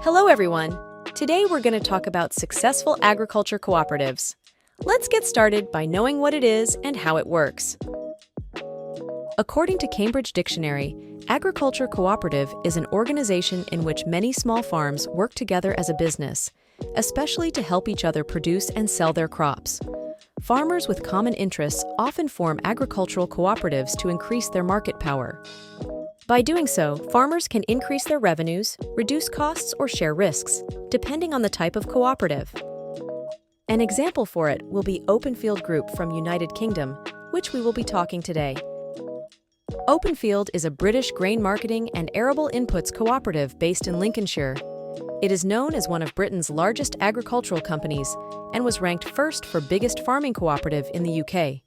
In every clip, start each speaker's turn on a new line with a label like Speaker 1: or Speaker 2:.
Speaker 1: Hello everyone! Today we're going to talk about successful agriculture cooperatives. Let's get started by knowing what it is and how it works. According to Cambridge Dictionary, agriculture cooperative is an organization in which many small farms work together as a business, especially to help each other produce and sell their crops. Farmers with common interests often form agricultural cooperatives to increase their market power. By doing so, farmers can increase their revenues, reduce costs, or share risks, depending on the type of cooperative. An example for it will be Openfield Group from United Kingdom, which we will be talking today. Openfield is a British grain marketing and arable inputs cooperative based in Lincolnshire. It is known as one of Britain's largest agricultural companies and was ranked first for biggest farming cooperative in the UK.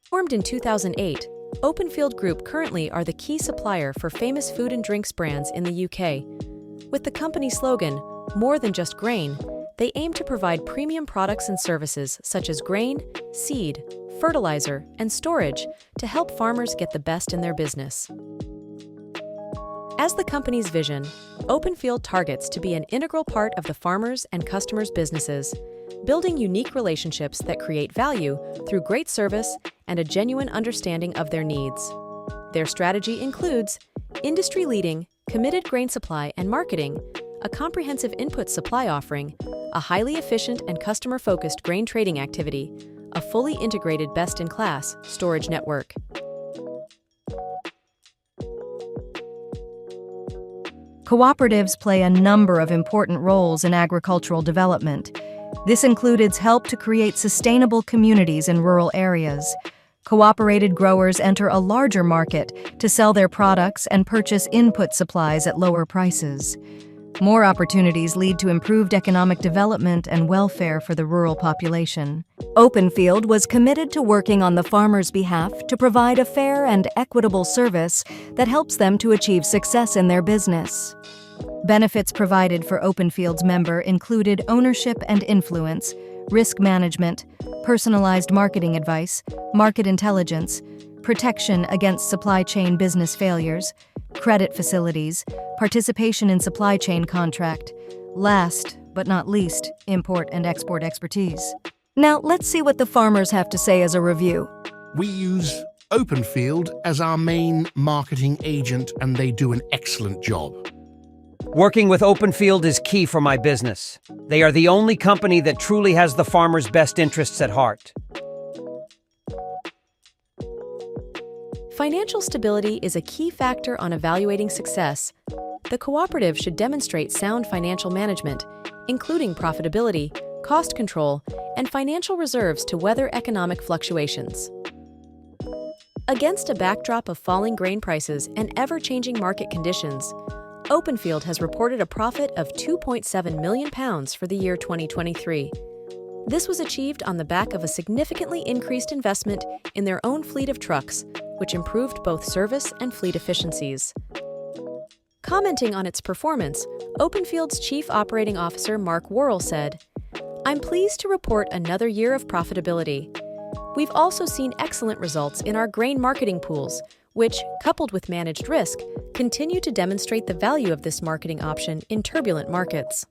Speaker 1: Formed in 2008, Openfield Group currently are the key supplier for famous food and drinks brands in the UK. With the company slogan, "More than just grain," they aim to provide premium products and services such as grain, seed, fertilizer, and storage to help farmers get the best in their business. As the company's vision, Openfield targets to be an integral part of the farmers' and customers' businesses, building unique relationships that create value through great service and a genuine understanding of their needs. Their strategy includes industry-leading, committed grain supply and marketing, a comprehensive input supply offering, a highly efficient and customer-focused grain trading activity, a fully integrated best-in-class storage network.
Speaker 2: Cooperatives play a number of important roles in agricultural development. This includes help to create sustainable communities in rural areas. Cooperated growers enter a larger market to sell their products and purchase input supplies at lower prices. More opportunities lead to improved economic development and welfare for the rural population. Openfield was committed to working on the farmers' behalf to provide a fair and equitable service that helps them to achieve success in their business. Benefits provided for Openfield's member included ownership and influence, risk management, personalized marketing advice, market intelligence, protection against supply chain business failures, credit facilities, participation in supply chain contract, last but not least, import and export expertise. Now let's see what the farmers have to say as a review.
Speaker 3: We use Openfield as our main marketing agent and they do an excellent job.
Speaker 4: Working with Openfield is key for my business. They are the only company that truly has the farmer's best interests at heart.
Speaker 1: Financial stability is a key factor on evaluating success. The cooperative should demonstrate sound financial management, including profitability, cost control, and financial reserves to weather economic fluctuations. Against a backdrop of falling grain prices and ever-changing market conditions, Openfield has reported a profit of £2.7 million for the year 2023. This was achieved on the back of a significantly increased investment in their own fleet of trucks, which improved both service and fleet efficiencies. Commenting on its performance, Openfield's Chief Operating Officer Mark Worrell said, "I'm pleased to report another year of profitability. We've also seen excellent results in our grain marketing pools, which, coupled with managed risk, continue to demonstrate the value of this marketing option in turbulent markets."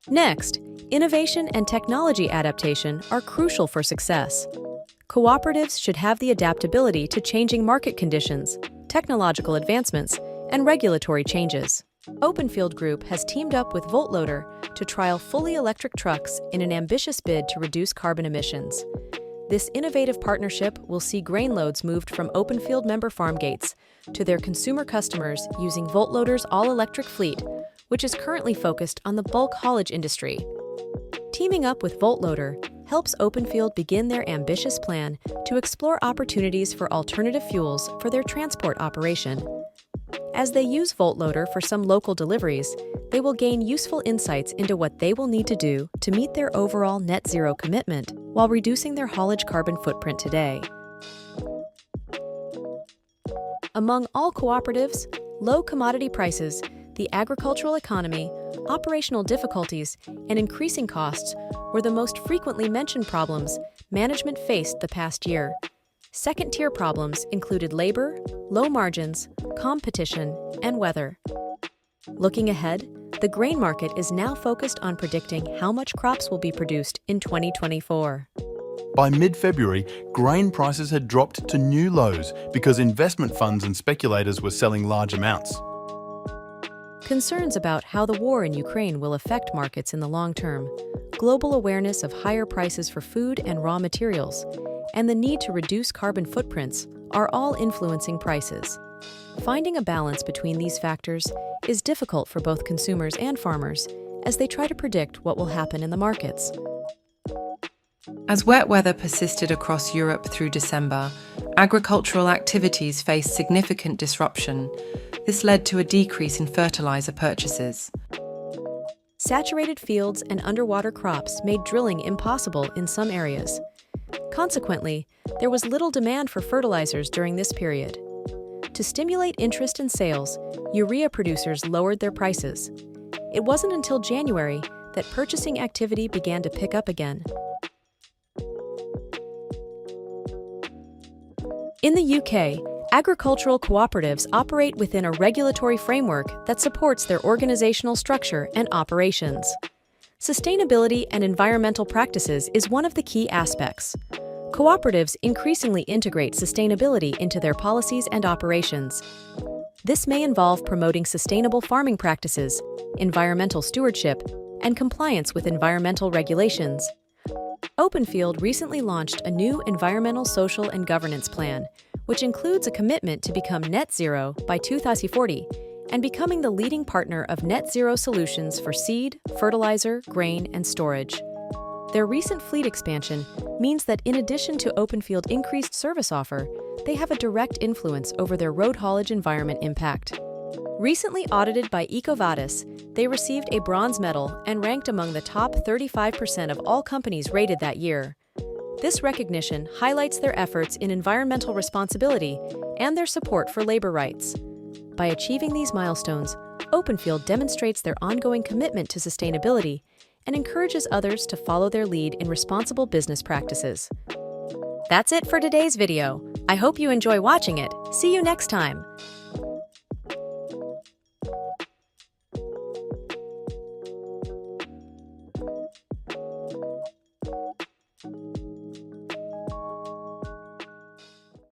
Speaker 1: Next, innovation and technology adaptation are crucial for success. Cooperatives should have the adaptability to changing market conditions, technological advancements, and regulatory changes. Openfield Group has teamed up with Voltloader to trial fully electric trucks in an ambitious bid to reduce carbon emissions. This innovative partnership will see grain loads moved from Openfield member farm gates to their consumer customers using Voltloader's all-electric fleet, which is currently focused on the bulk haulage industry. Teaming up with Voltloader helps Openfield begin their ambitious plan to explore opportunities for alternative fuels for their transport operation. As they use Voltloader for some local deliveries, they will gain useful insights into what they will need to do to meet their overall net zero commitment while reducing their haulage carbon footprint today. Among all cooperatives, low commodity prices, the agricultural economy, operational difficulties, and increasing costs were the most frequently mentioned problems management faced the past year. Second-tier problems included labor, low margins, competition, and weather. Looking ahead, the grain market is now focused on predicting how much crops will be produced in 2024.
Speaker 5: By mid-February, grain prices had dropped to new lows because investment funds and speculators were selling large amounts.
Speaker 1: Concerns about how the war in Ukraine will affect markets in the long term, global awareness of higher prices for food and raw materials, and the need to reduce carbon footprints are all influencing prices. Finding a balance between these factors is difficult for both consumers and farmers as they try to predict what will happen in the markets.
Speaker 6: As wet weather persisted across Europe through December, agricultural activities faced significant disruption. This led to a decrease in fertilizer purchases.
Speaker 1: Saturated fields and underwater crops made drilling impossible in some areas. Consequently, there was little demand for fertilizers during this period. To stimulate interest in sales, urea producers lowered their prices. It wasn't until January that purchasing activity began to pick up again. In the UK, agricultural cooperatives operate within a regulatory framework that supports their organizational structure and operations. Sustainability and environmental practices is one of the key aspects. Cooperatives increasingly integrate sustainability into their policies and operations. This may involve promoting sustainable farming practices, environmental stewardship, and compliance with environmental regulations. Openfield recently launched a new environmental, social, and governance plan, which includes a commitment to become net zero by 2040 and becoming the leading partner of net zero solutions for seed, fertilizer, grain, and storage. Their recent fleet expansion means that in addition to Openfield's increased service offer, they have a direct influence over their road haulage environment impact. Recently audited by EcoVadis, they received a bronze medal and ranked among the top 35% of all companies rated that year. This recognition highlights their efforts in environmental responsibility and their support for labor rights. By achieving these milestones, Openfield demonstrates their ongoing commitment to sustainability and encourages others to follow their lead in responsible business practices. That's it for today's video. I hope you enjoy watching it. See you next time.